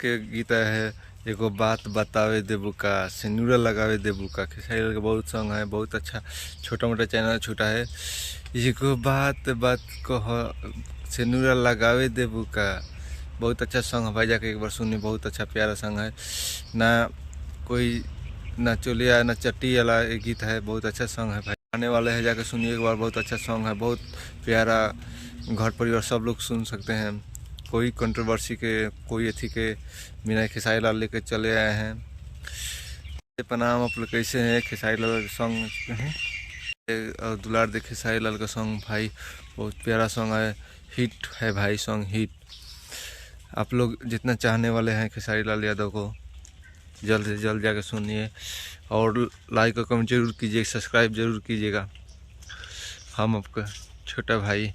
के गीत है, एगो बात बतावे देबू का, सिंदूर लगावे देबू का। खेसारी लाल का बहुत सॉन्ग है, बहुत अच्छा। छोटा मोटा चैनल छोटा है। एगो बात बात कह, सिंदूर लगावे देबू का, बहुत अच्छा सॉन्ग है भाई, जाके एक बार सुनिए, बहुत अच्छा प्यारा सॉन्ग है। ना कोई ना चोलिया ना चट्टी वाला एक गीत है, बहुत अच्छा सॉन्ग है भाई, आने वाले हैं, जाके सुनिए एक बार, बहुत अच्छा सॉन्ग है, बहुत प्यारा। घर परिवार सब लोग सुन सकते हैं, कोई कंट्रोवर्सी के कोई अथी के बिना खेसारी लाल लेके चले आए हैं। प्रणाम, आप लोग कैसे हैं? खेसारी लाल का सॉन्ग है और दुलार दे खेसारी लाल का सॉन्ग भाई, बहुत प्यारा सॉन्ग है, हिट है भाई, सॉन्ग हिट। आप लोग जितना चाहने वाले हैं खेसारी लाल यादव को, जल्द से जल्द जाकर सुनिए और लाइक और कमेंट जरूर कीजिए, सब्सक्राइब जरूर कीजिएगा। हम आपका छोटा भाई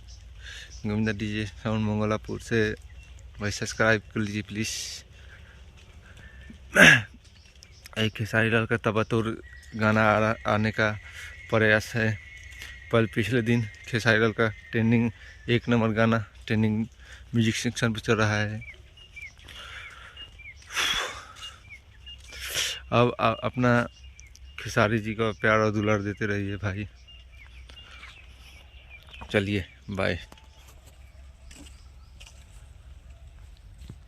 गोविंदा डीजे साउंड मंगोलापुर से, भाई सब्सक्राइब कर लीजिए प्लीज़। एक खेसारी लाल का तबतुर गाना आने का प्रयास है। पिछले दिन खेसारी लाल का ट्रेंडिंग 1 नंबर गाना ट्रेंडिंग म्यूजिक सेक्शन पर चल रहा है। अब अपना खेसारी जी का प्यार और दुलार देते रहिए भाई। चलिए बाय।